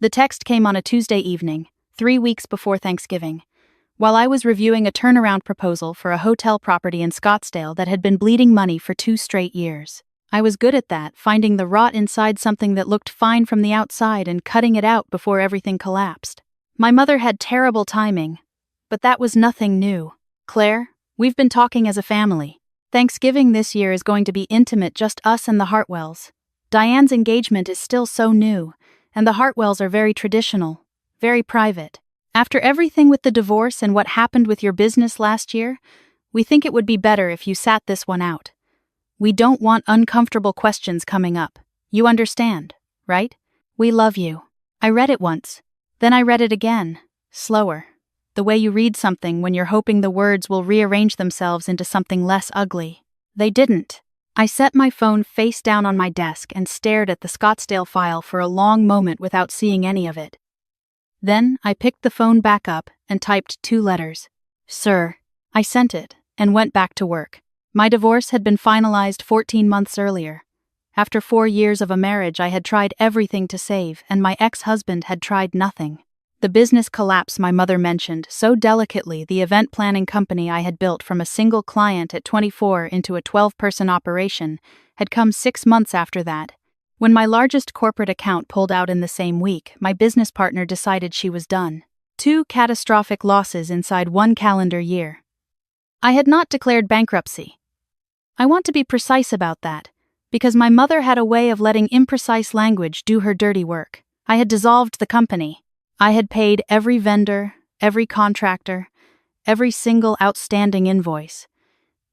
The text came on a Tuesday evening, 3 weeks before Thanksgiving, while I was reviewing a turnaround proposal for a hotel property in Scottsdale that had been bleeding money for 2 straight years. I was good at that, finding the rot inside something that looked fine from the outside and cutting it out before everything collapsed. My mother had terrible timing, but that was nothing new. "Claire, we've been talking as a family. Thanksgiving this year is going to be intimate, just us and the Hartwells. Diane's engagement is still so new, and the Hartwells are very traditional, very private. After everything with the divorce and what happened with your business last year, we think it would be better if you sat this one out. We don't want uncomfortable questions coming up. You understand, right? We love you." I read it once. Then I read it again, slower. The way you read something when you're hoping the words will rearrange themselves into something less ugly. They didn't. I set my phone face down on my desk and stared at the Scottsdale file for a long moment without seeing any of it. Then I picked the phone back up and typed 2 letters. "Sir." I sent it and went back to work. My divorce had been finalized 14 months earlier. After 4 years of a marriage, I had tried everything to save, and my ex-husband had tried nothing. The business collapse my mother mentioned so delicately, the event planning company I had built from a single client at 24 into a 12-person operation, had come 6 months after that. When my largest corporate account pulled out in the same week, my business partner decided she was done. 2 catastrophic losses inside 1 calendar year. I had not declared bankruptcy. I want to be precise about that, because my mother had a way of letting imprecise language do her dirty work. I had dissolved the company. I had paid every vendor, every contractor, every single outstanding invoice.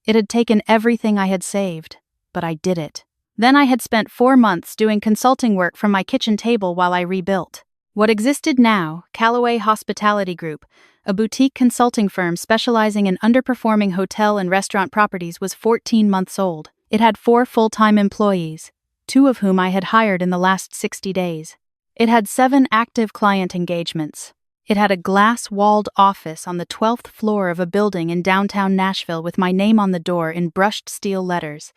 It had taken everything I had saved, but I did it. Then I had spent 4 months doing consulting work from my kitchen table while I rebuilt. What existed now, Callaway Hospitality Group, a boutique consulting firm specializing in underperforming hotel and restaurant properties, was 14 months old. It had 4 full-time employees, 2 of whom I had hired in the last 60 days. It had 7 active client engagements. It had a glass-walled office on the 12th floor of a building in downtown Nashville with my name on the door in brushed steel letters.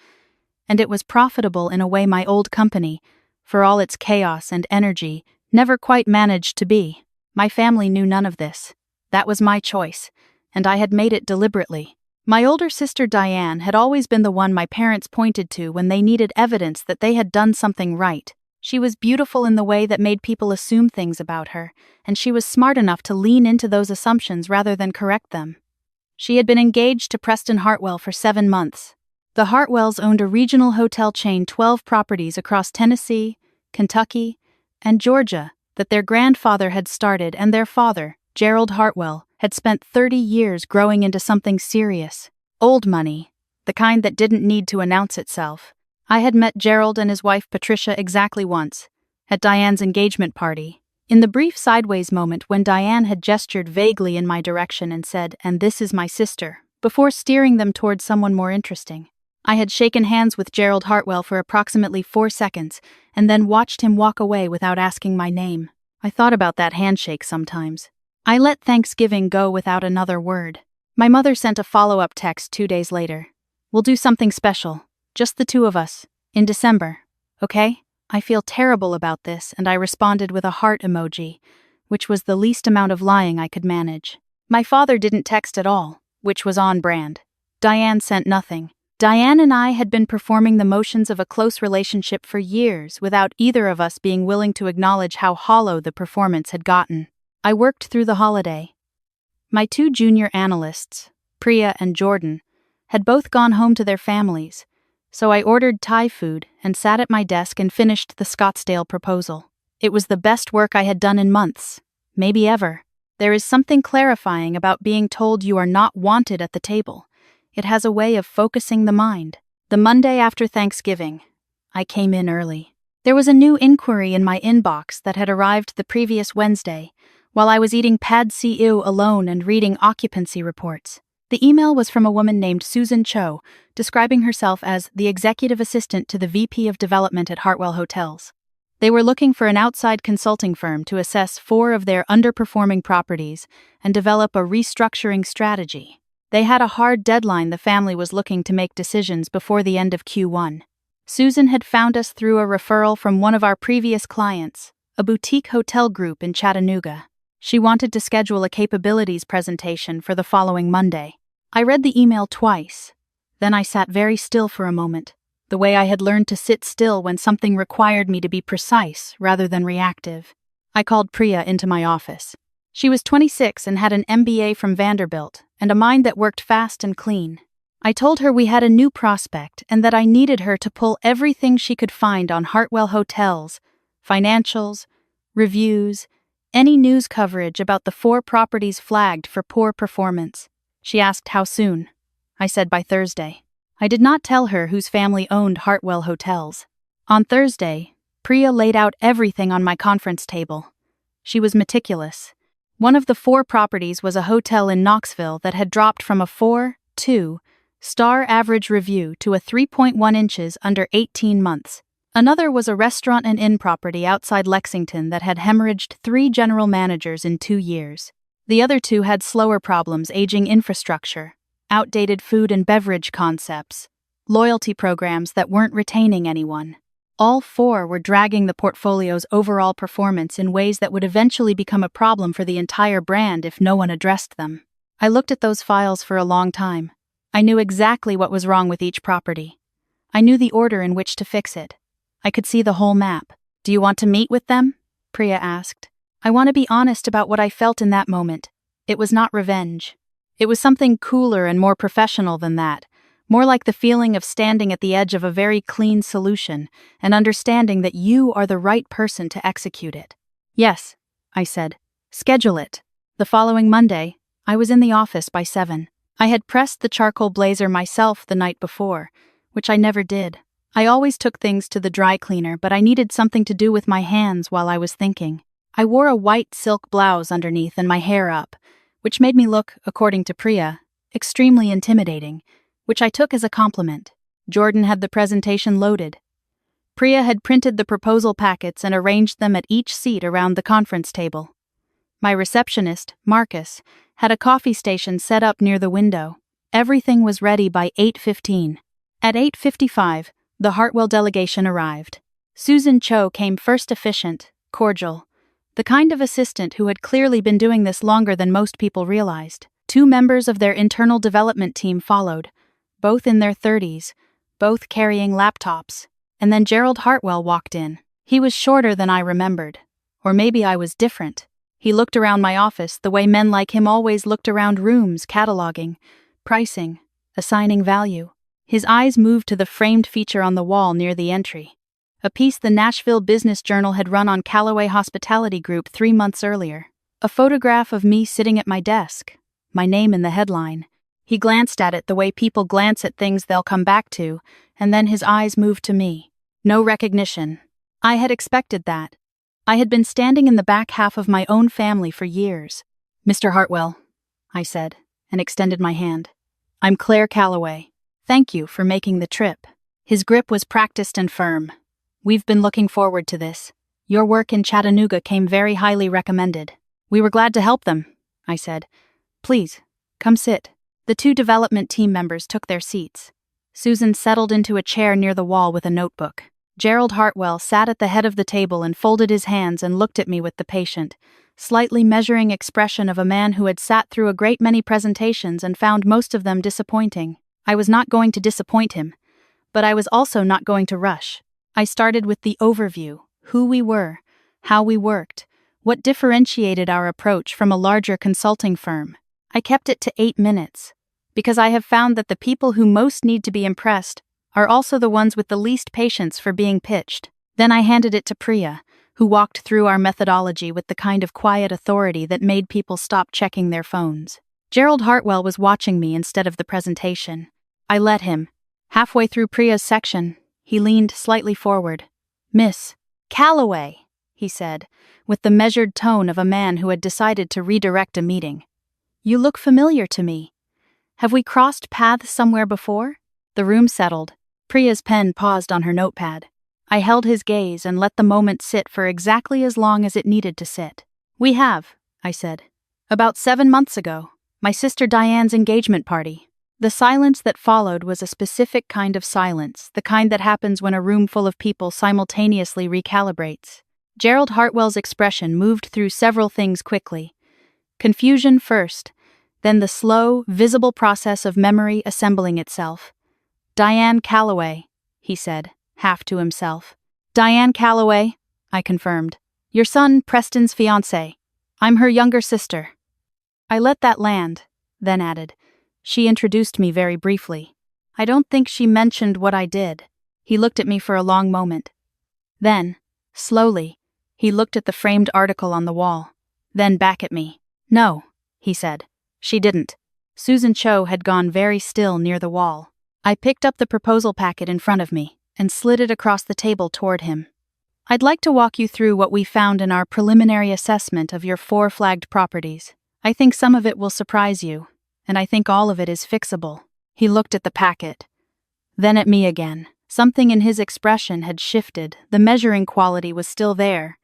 And it was profitable in a way my old company, for all its chaos and energy, never quite managed to be. My family knew none of this. That was my choice, and I had made it deliberately. My older sister Diane had always been the one my parents pointed to when they needed evidence that they had done something right. She was beautiful in the way that made people assume things about her, and she was smart enough to lean into those assumptions rather than correct them. She had been engaged to Preston Hartwell for 7 months. The Hartwells owned a regional hotel chain, 12 properties across Tennessee, Kentucky, and Georgia that their grandfather had started, and their father, Gerald Hartwell, had spent 30 years growing into something serious. Old money, the kind that didn't need to announce itself. I had met Gerald and his wife Patricia exactly once, at Diane's engagement party, in the brief sideways moment when Diane had gestured vaguely in my direction and said, "And this is my sister," before steering them towards someone more interesting. I had shaken hands with Gerald Hartwell for approximately 4 seconds, and then watched him walk away without asking my name. I thought about that handshake sometimes. I let Thanksgiving go without another word. My mother sent a follow-up text 2 days later. "We'll do something special. Just the 2 of us. In December. Okay?" I feel terrible about this, and I responded with a heart emoji, which was the least amount of lying I could manage. My father didn't text at all, which was on brand. Diane sent nothing. Diane and I had been performing the motions of a close relationship for years without either of us being willing to acknowledge how hollow the performance had gotten. I worked through the holiday. My 2 junior analysts, Priya and Jordan, had both gone home to their families, so I ordered Thai food and sat at my desk and finished the Scottsdale proposal. It was the best work I had done in months, maybe ever. There is something clarifying about being told you are not wanted at the table. It has a way of focusing the mind. The Monday after Thanksgiving, I came in early. There was a new inquiry in my inbox that had arrived the previous Wednesday, while I was eating pad see ew alone and reading occupancy reports. The email was from a woman named Susan Cho, describing herself as the executive assistant to the VP of development at Hartwell Hotels. They were looking for an outside consulting firm to assess 4 of their underperforming properties and develop a restructuring strategy. They had a hard deadline. The family was looking to make decisions before the end of Q1. Susan had found us through a referral from one of our previous clients, a boutique hotel group in Chattanooga. She wanted to schedule a capabilities presentation for the following Monday. I read the email twice. Then I sat very still for a moment, the way I had learned to sit still when something required me to be precise rather than reactive. I called Priya into my office. She was 26 and had an MBA from Vanderbilt and a mind that worked fast and clean. I told her we had a new prospect and that I needed her to pull everything she could find on Hartwell Hotels, financials, reviews, any news coverage about the 4 properties flagged for poor performance. She asked how soon. I said by Thursday. I did not tell her whose family owned Hartwell Hotels. On Thursday, Priya laid out everything on my conference table. She was meticulous. One of the 4 properties was a hotel in Knoxville that had dropped from a 4.2 star average review to a 3.1 inches under 18 months. Another was a restaurant and inn property outside Lexington that had hemorrhaged 3 general managers in 2 years. The other 2 had slower problems: aging infrastructure, outdated food and beverage concepts, loyalty programs that weren't retaining anyone. All 4 were dragging the portfolio's overall performance in ways that would eventually become a problem for the entire brand if no one addressed them. I looked at those files for a long time. I knew exactly what was wrong with each property. I knew the order in which to fix it. I could see the whole map. "Do you want to meet with them?" Priya asked. I want to be honest about what I felt in that moment. It was not revenge. It was something cooler and more professional than that. More like the feeling of standing at the edge of a very clean solution and understanding that you are the right person to execute it. "Yes," I said. "Schedule it." The following Monday, I was in the office by 7. I had pressed the charcoal blazer myself the night before, which I never did. I always took things to the dry cleaner, but I needed something to do with my hands while I was thinking. I wore a white silk blouse underneath and my hair up, which made me look, according to Priya, extremely intimidating, which I took as a compliment. Jordan had the presentation loaded. Priya had printed the proposal packets and arranged them at each seat around the conference table. My receptionist, Marcus, had a coffee station set up near the window. Everything was ready by 8:15. At 8:55, the Hartwell delegation arrived. Susan Cho came first, efficient, cordial, the kind of assistant who had clearly been doing this longer than most people realized. 2 members of their internal development team followed, both in their 30s, both carrying laptops, and then Gerald Hartwell walked in. He was shorter than I remembered. Or maybe I was different. He looked around my office the way men like him always looked around rooms, cataloging, pricing, assigning value. His eyes moved to the framed feature on the wall near the entry, a piece the Nashville Business Journal had run on Callaway Hospitality Group 3 months earlier. A photograph of me sitting at my desk, my name in the headline. He glanced at it the way people glance at things they'll come back to, and then his eyes moved to me. No recognition. I had expected that. I had been standing in the back half of my own family for years. "Mr. Hartwell," I said, and extended my hand. "I'm Claire Callaway. Thank you for making the trip." His grip was practiced and firm. "We've been looking forward to this. Your work in Chattanooga came very highly recommended." "We were glad to help them," I said. "Please, come sit." The 2 development team members took their seats. Susan settled into a chair near the wall with a notebook. Gerald Hartwell sat at the head of the table and folded his hands and looked at me with the patient, slightly measuring expression of a man who had sat through a great many presentations and found most of them disappointing. I was not going to disappoint him, but I was also not going to rush. I started with the overview: who we were, how we worked, what differentiated our approach from a larger consulting firm. I kept it to 8 minutes, because I have found that the people who most need to be impressed are also the ones with the least patience for being pitched. Then I handed it to Priya, who walked through our methodology with the kind of quiet authority that made people stop checking their phones. Gerald Hartwell was watching me instead of the presentation. I let him. Halfway through Priya's section, he leaned slightly forward. "Miss Callaway," he said, with the measured tone of a man who had decided to redirect a meeting. "You look familiar to me. Have we crossed paths somewhere before?" The room settled. Priya's pen paused on her notepad. I held his gaze and let the moment sit for exactly as long as it needed to sit. "We have," I said. "About 7 months ago, my sister Diane's engagement party." The silence that followed was a specific kind of silence, the kind that happens when a room full of people simultaneously recalibrates. Gerald Hartwell's expression moved through several things quickly. Confusion first, then the slow, visible process of memory assembling itself. Diane Calloway, he said, half to himself. Diane Calloway, I confirmed. Your son, Preston's fiancée. I'm her younger sister. I let that land, then added. She introduced me very briefly. I don't think she mentioned what I did. He looked at me for a long moment. Then, slowly, he looked at the framed article on the wall, then back at me. No, he said. She didn't. Susan Cho had gone very still near the wall. I picked up the proposal packet in front of me and slid it across the table toward him. I'd like to walk you through what we found in our preliminary assessment of your 4 flagged properties. I think some of it will surprise you, and I think all of it is fixable. He looked at the packet, then at me again. Something in his expression had shifted. The measuring quality was still there,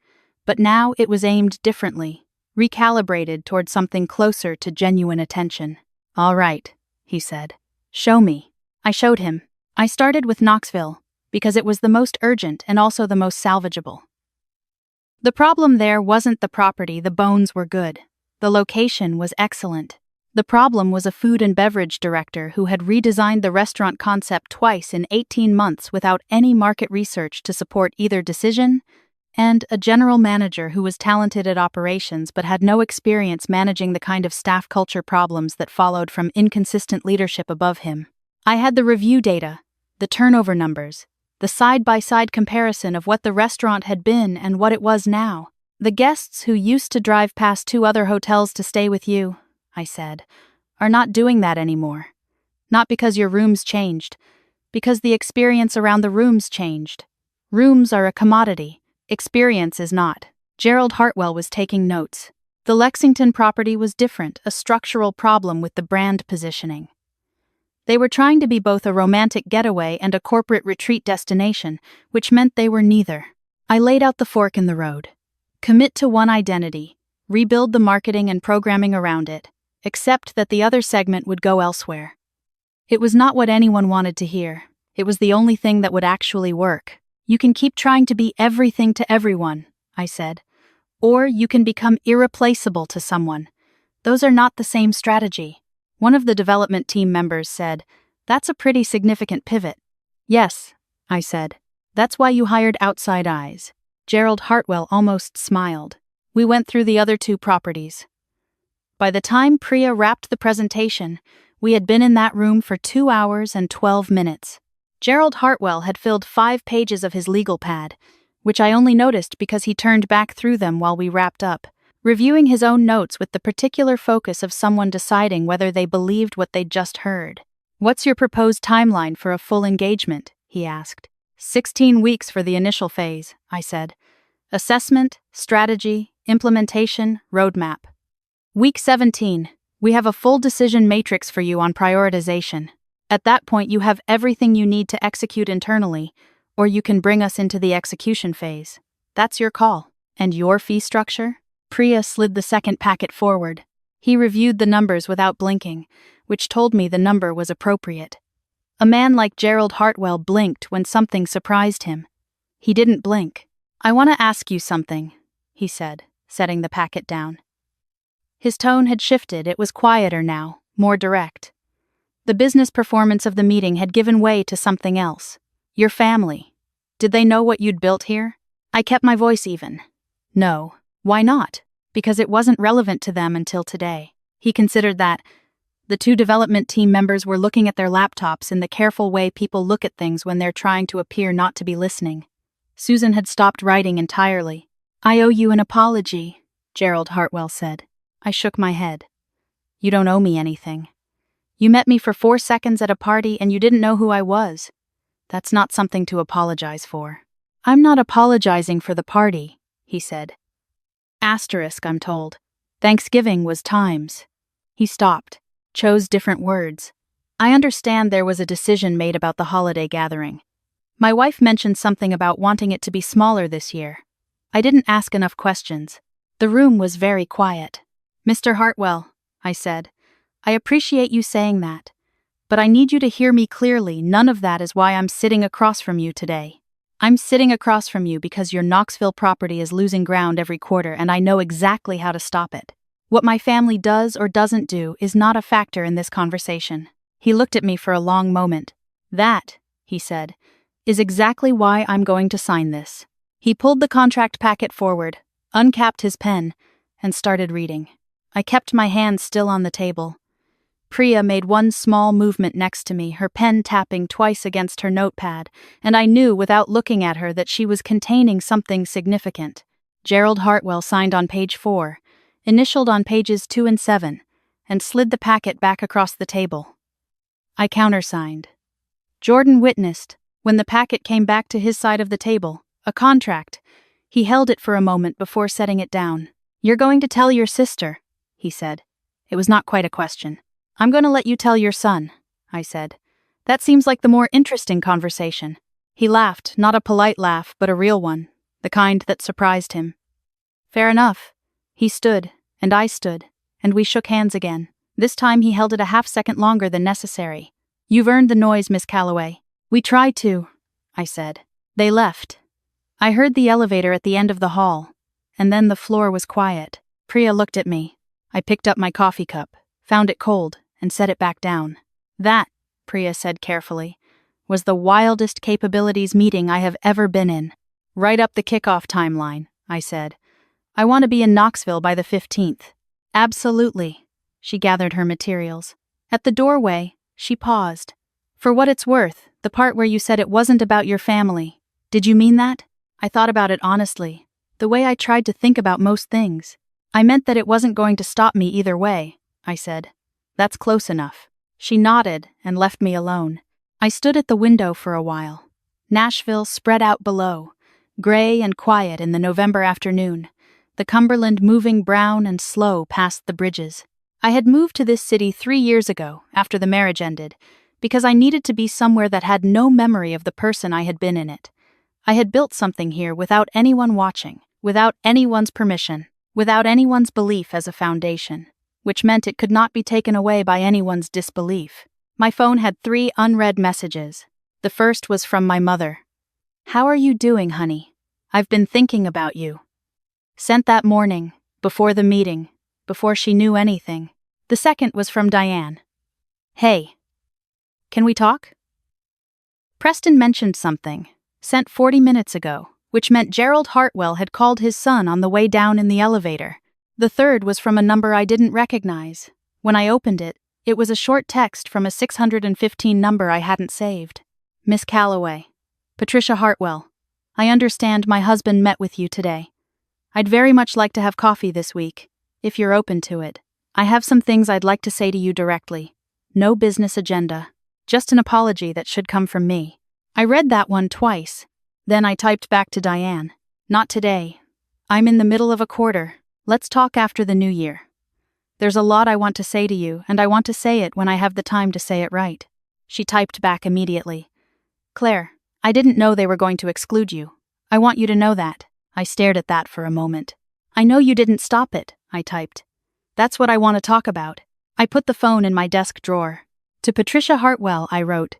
but now it was aimed differently, recalibrated toward something closer to genuine attention. All right, he said. Show me. I showed him. I started with Knoxville, because it was the most urgent and also the most salvageable. The problem there wasn't the property, the bones were good. The location was excellent. The problem was a food and beverage director who had redesigned the restaurant concept twice in 18 months without any market research to support either decision, and a general manager who was talented at operations but had no experience managing the kind of staff culture problems that followed from inconsistent leadership above him. I had the review data, the turnover numbers, the side-by-side comparison of what the restaurant had been and what it was now. The guests who used to drive past 2 other hotels to stay with you, I said, are not doing that anymore. Not because your rooms changed, because the experience around the rooms changed. Rooms are a commodity, experience is not. Gerald Hartwell was taking notes. The Lexington property was different, a structural problem with the brand positioning. They were trying to be both a romantic getaway and a corporate retreat destination, which meant they were neither. I laid out the fork in the road. Commit to one identity, rebuild the marketing and programming around it, except that the other segment would go elsewhere. It was not what anyone wanted to hear. It was the only thing that would actually work. You can keep trying to be everything to everyone, I said. Or you can become irreplaceable to someone. Those are not the same strategy. One of the development team members said, "That's a pretty significant pivot." Yes, I said. That's why you hired outside eyes. Gerald Hartwell almost smiled. We went through the other 2 properties. By the time Priya wrapped the presentation, we had been in that room for 2 hours and 12 minutes. Gerald Hartwell had filled 5 pages of his legal pad, which I only noticed because he turned back through them while we wrapped up, reviewing his own notes with the particular focus of someone deciding whether they believed what they'd just heard. "What's your proposed timeline for a full engagement?" he asked. 16 weeks for the initial phase, I said. Assessment, strategy, implementation, roadmap. Week 17, we have a full decision matrix for you on prioritization. At that point, you have everything you need to execute internally, or you can bring us into the execution phase. That's your call. And your fee structure? Priya slid the second packet forward. He reviewed the numbers without blinking, which told me the number was appropriate. A man like Gerald Hartwell blinked when something surprised him. He didn't blink. "I want to ask you something," he said, setting the packet down. His tone had shifted. It was quieter now, more direct. The business performance of the meeting had given way to something else. Your family. Did they know what you'd built here? I kept my voice even. No. Why not? Because it wasn't relevant to them until today. He considered that. The 2 development team members were looking at their laptops in the careful way people look at things when they're trying to appear not to be listening. Susan had stopped writing entirely. "I owe you an apology," Gerald Hartwell said. I shook my head. "You don't owe me anything. You met me for 4 seconds at a party and you didn't know who I was. That's not something to apologize for." "I'm not apologizing for the party," he said. Asterisk, I'm told. Thanksgiving was times. He stopped, chose different words. I understand there was a decision made about the holiday gathering. My wife mentioned something about wanting it to be smaller this year. I didn't ask enough questions. The room was very quiet. "Mr. Hartwell," I said, "I appreciate you saying that, but I need you to hear me clearly. None of that is why I'm sitting across from you today. I'm sitting across from you because your Knoxville property is losing ground every quarter and I know exactly how to stop it. What my family does or doesn't do is not a factor in this conversation. He looked at me for a long moment. That, he said, is exactly why I'm going to sign this. He pulled the contract packet forward, uncapped his pen, and started reading. I kept my hand still on the table. Priya made one small movement next to me, her pen tapping twice against her notepad, and I knew without looking at her that she was containing something significant. Gerald Hartwell signed on page 4, initialed on pages 2 and 7, and slid the packet back across the table. I countersigned. Jordan witnessed, when the packet came back to his side of the table, a contract. He held it for a moment before setting it down. "You're going to tell your sister," he said. It was not quite a question. "I'm going to let you tell your son," I said. "That seems like the more interesting conversation." He laughed, not a polite laugh, but a real one, the kind that surprised him. "Fair enough." He stood, and I stood, and we shook hands again. This time he held it a half-second longer than necessary. "You've earned the noise, Miss Calloway." "We tried to," I said. They left. I heard the elevator at the end of the hall, and then the floor was quiet. Priya looked at me. I picked up my coffee cup, found it cold, and set it back down. "That," Priya said carefully, "was the wildest capabilities meeting I have ever been in." "Write up the kickoff timeline," I said. "I want to be in Knoxville by the 15th. "Absolutely." She gathered her materials. At the doorway, she paused. "For what it's worth, the part where you said it wasn't about your family. Did you mean that?" I thought about it honestly, the way I tried to think about most things. "I meant that it wasn't going to stop me either way," I said. "That's close enough." She nodded and left me alone. I stood at the window for a while. Nashville spread out below, gray and quiet in the November afternoon, the Cumberland moving brown and slow past the bridges. I had moved to this city 3 years ago, after the marriage ended, because I needed to be somewhere that had no memory of the person I had been in it. I had built something here without anyone watching, without anyone's permission, without anyone's belief as a foundation, which meant it could not be taken away by anyone's disbelief. My phone had 3 unread messages. The first was from my mother. "How are you doing, honey? I've been thinking about you." Sent that morning, before the meeting, before she knew anything. The second was from Diane. "Hey. Can we talk?" Preston mentioned something, sent 40 minutes ago, which meant Gerald Hartwell had called his son on the way down in the elevator. The third was from a number I didn't recognize. When I opened it, it was a short text from a 615 number I hadn't saved. "Miss Calloway. Patricia Hartwell. I understand my husband met with you today. I'd very much like to have coffee this week, if you're open to it. I have some things I'd like to say to you directly. No business agenda. Just an apology that should come from me." I read that one twice. Then I typed back to Diane. "Not today. I'm in the middle of a quarter. Let's talk after the new year. There's a lot I want to say to you, and I want to say it when I have the time to say it right." She typed back immediately. "Claire, I didn't know they were going to exclude you. I want you to know that." I stared at that for a moment. "I know you didn't stop it," I typed. "That's what I want to talk about." I put the phone in my desk drawer. To Patricia Hartwell, I wrote,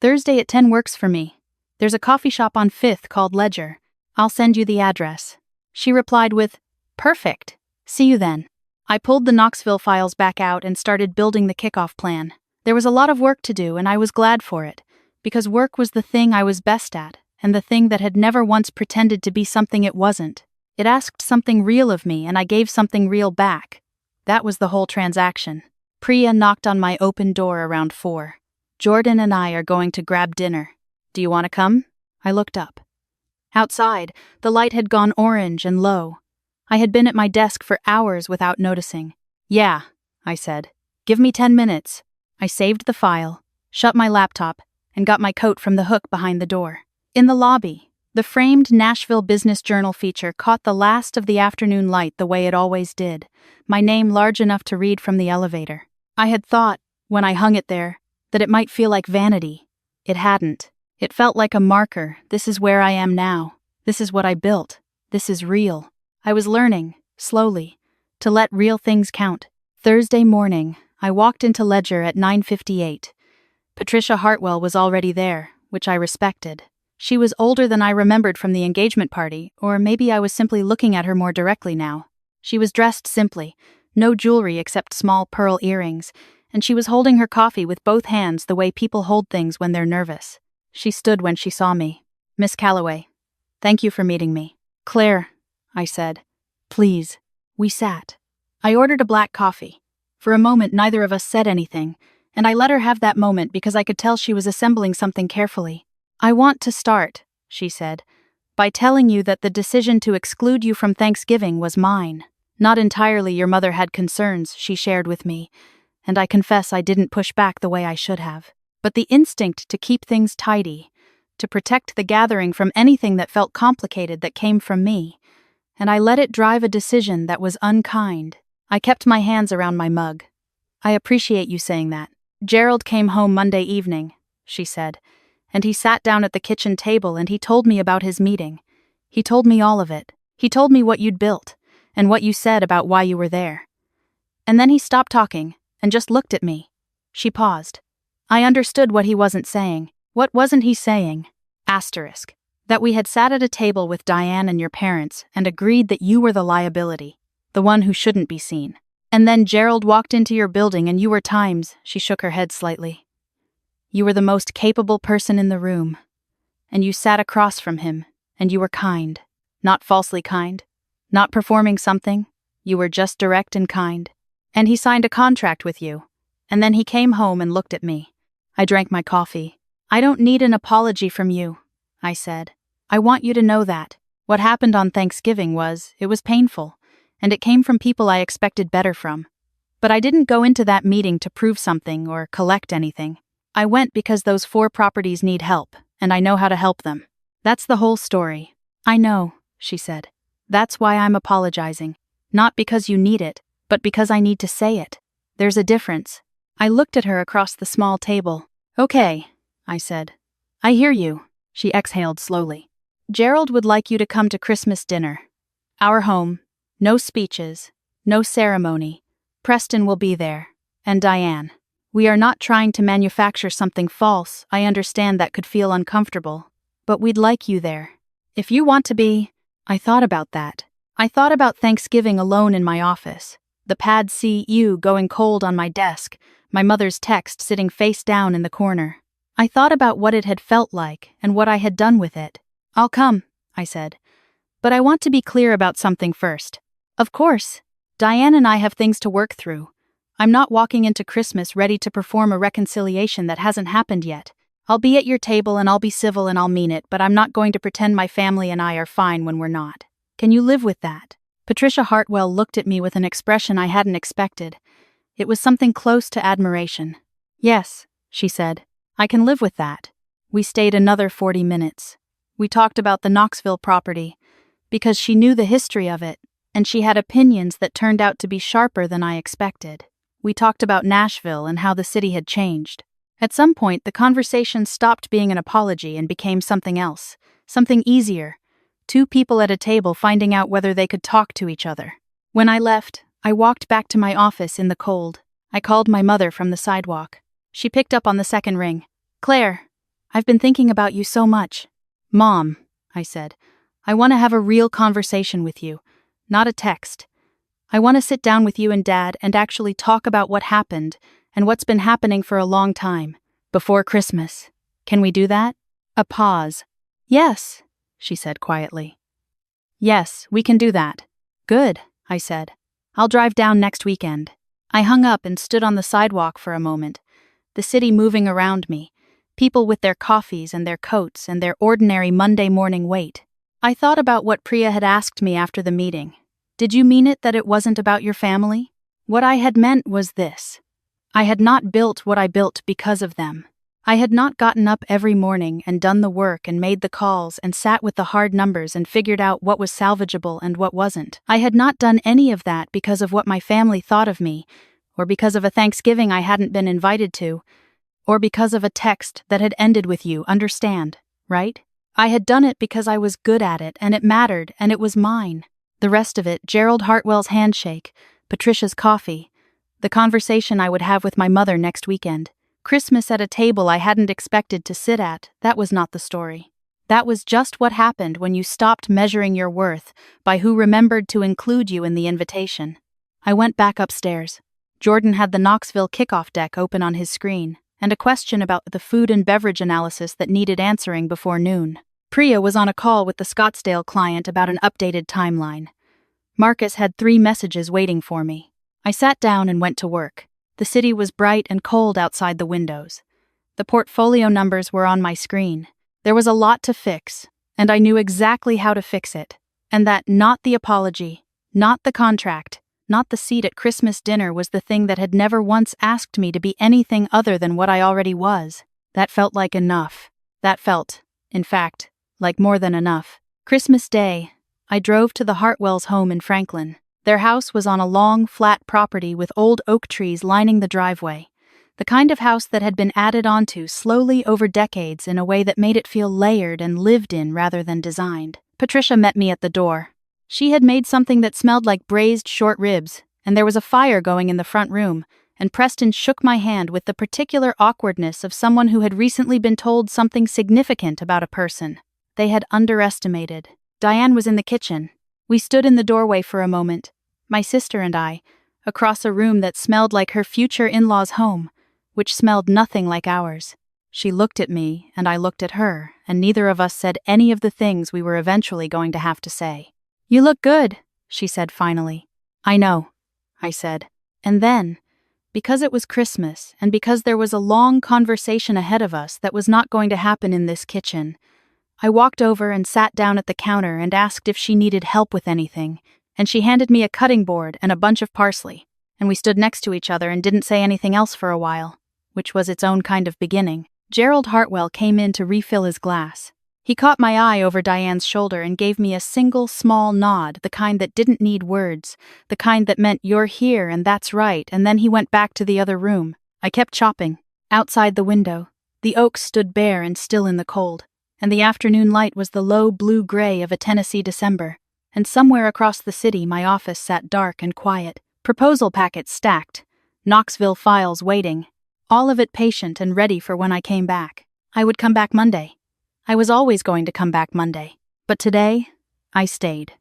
"Thursday at 10 works for me. There's a coffee shop on 5th called Ledger. I'll send you the address." She replied with, "Perfect. See you then." I pulled the Knoxville files back out and started building the kickoff plan. There was a lot of work to do, and I was glad for it, because work was the thing I was best at, and the thing that had never once pretended to be something it wasn't. It asked something real of me, and I gave something real back. That was the whole transaction. Priya knocked on my open door around 4. "Jordan and I are going to grab dinner. Do you want to come?" I looked up. Outside, the light had gone orange and low. I had been at my desk for hours without noticing. "Yeah," I said. "Give me 10 minutes." I saved the file, shut my laptop, and got my coat from the hook behind the door. In the lobby, the framed Nashville Business Journal feature caught the last of the afternoon light the way it always did, my name large enough to read from the elevator. I had thought, when I hung it there, that it might feel like vanity. It hadn't. It felt like a marker. This is where I am now. This is what I built. This is real. I was learning, slowly, to let real things count. Thursday morning, I walked into Ledger at 9:58. Patricia Hartwell was already there, which I respected. She was older than I remembered from the engagement party, or maybe I was simply looking at her more directly now. She was dressed simply, no jewelry except small pearl earrings, and she was holding her coffee with both hands the way people hold things when they're nervous. She stood when she saw me. "Miss Calloway, thank you for meeting me." "Claire," I said. "Please." We sat. I ordered a black coffee. For a moment neither of us said anything, and I let her have that moment because I could tell she was assembling something carefully. "I want to start," she said, "by telling you that the decision to exclude you from Thanksgiving was mine. Not entirely. Your mother had concerns she shared with me, and I confess I didn't push back the way I should have. But the instinct to keep things tidy, to protect the gathering from anything that felt complicated that came from me, and I let it drive a decision that was unkind." I kept my hands around my mug. "I appreciate you saying that. Gerald came home Monday evening," she said, "and he sat down at the kitchen table and he told me about his meeting. He told me all of it. He told me what you'd built, and what you said about why you were there. And then he stopped talking, and just looked at me." She paused. I understood what he wasn't saying. What wasn't he saying? Asterisk. That we had sat at a table with Diane and your parents and agreed that you were the liability, the one who shouldn't be seen. And then Gerald walked into your building and you were times, she shook her head slightly. You were the most capable person in the room. And you sat across from him, and you were kind. Not falsely kind. Not performing something. You were just direct and kind. And he signed a contract with you. And then he came home and looked at me. I drank my coffee. "I don't need an apology from you," I said. "I want you to know that. What happened on Thanksgiving it was painful, and it came from people I expected better from. But I didn't go into that meeting to prove something or collect anything. I went because those 4 properties need help, and I know how to help them. That's the whole story." "I know," she said. "That's why I'm apologizing. Not because you need it, but because I need to say it. There's a difference." I looked at her across the small table. "Okay," I said. "I hear you." She exhaled slowly. "Gerald would like you to come to Christmas dinner. Our home. No speeches. No ceremony. Preston will be there. And Diane. We are not trying to manufacture something false. I understand that could feel uncomfortable. But we'd like you there. If you want to be..." I thought about that. I thought about Thanksgiving alone in my office. The pad CU going cold on my desk. My mother's text sitting face down in the corner. I thought about what it had felt like and what I had done with it. "I'll come," I said. "But I want to be clear about something first. Of course, Diane and I have things to work through. I'm not walking into Christmas ready to perform a reconciliation that hasn't happened yet. I'll be at your table and I'll be civil and I'll mean it, but I'm not going to pretend my family and I are fine when we're not. Can you live with that?" Patricia Hartwell looked at me with an expression I hadn't expected. It was something close to admiration. "Yes," she said. "I can live with that." We stayed another 40 minutes. We talked about the Knoxville property, because she knew the history of it, and she had opinions that turned out to be sharper than I expected. We talked about Nashville and how the city had changed. At some point, the conversation stopped being an apology and became something else, something easier. 2 people at a table finding out whether they could talk to each other. When I left, I walked back to my office in the cold. I called my mother from the sidewalk. She picked up on the second ring. "Claire, I've been thinking about you so much." "Mom," I said, "I want to have a real conversation with you, not a text. I want to sit down with you and Dad and actually talk about what happened and what's been happening for a long time, before Christmas. Can we do that?" A pause. "Yes," she said quietly. "Yes, we can do that." "Good," I said. "I'll drive down next weekend." I hung up and stood on the sidewalk for a moment, the city moving around me, people with their coffees and their coats and their ordinary Monday morning weight. I thought about what Priya had asked me after the meeting. "Did you mean it that it wasn't about your family?" What I had meant was this. I had not built what I built because of them. I had not gotten up every morning and done the work and made the calls and sat with the hard numbers and figured out what was salvageable and what wasn't. I had not done any of that because of what my family thought of me, or because of a Thanksgiving I hadn't been invited to, or because of a text that had ended with "you understand," right? I had done it because I was good at it and it mattered and it was mine. The rest of it, Gerald Hartwell's handshake, Patricia's coffee, the conversation I would have with my mother next weekend, Christmas at a table I hadn't expected to sit at, that was not the story. That was just what happened when you stopped measuring your worth by who remembered to include you in the invitation. I went back upstairs. Jordan had the Knoxville kickoff deck open on his screen, and a question about the food and beverage analysis that needed answering before noon. Priya was on a call with the Scottsdale client about an updated timeline. Marcus had 3 messages waiting for me. I sat down and went to work. The city was bright and cold outside the windows. The portfolio numbers were on my screen. There was a lot to fix, and I knew exactly how to fix it. And that not the apology, not the contract, not the seat at Christmas dinner was the thing that had never once asked me to be anything other than what I already was. That felt like enough. That felt, in fact, like more than enough. Christmas Day, I drove to the Hartwells' home in Franklin. Their house was on a long, flat property with old oak trees lining the driveway. The kind of house that had been added onto slowly over decades in a way that made it feel layered and lived in rather than designed. Patricia met me at the door. She had made something that smelled like braised short ribs, and there was a fire going in the front room, and Preston shook my hand with the particular awkwardness of someone who had recently been told something significant about a person they had underestimated. Diane was in the kitchen. We stood in the doorway for a moment, my sister and I, across a room that smelled like her future in-laws' home, which smelled nothing like ours. She looked at me, and I looked at her, and neither of us said any of the things we were eventually going to have to say. "You look good," she said finally. "I know," I said. And then, because it was Christmas, and because there was a long conversation ahead of us that was not going to happen in this kitchen, I walked over and sat down at the counter and asked if she needed help with anything, and she handed me a cutting board and a bunch of parsley, and we stood next to each other and didn't say anything else for a while, which was its own kind of beginning. Gerald Hartwell came in to refill his glass. He caught my eye over Diane's shoulder and gave me a single small nod, the kind that didn't need words, the kind that meant "you're here and that's right," and then he went back to the other room. I kept chopping. Outside the window, the oaks stood bare and still in the cold, and the afternoon light was the low blue-gray of a Tennessee December, and somewhere across the city my office sat dark and quiet, proposal packets stacked, Knoxville files waiting, all of it patient and ready for when I came back. I would come back Monday. I was always going to come back Monday. But today, I stayed.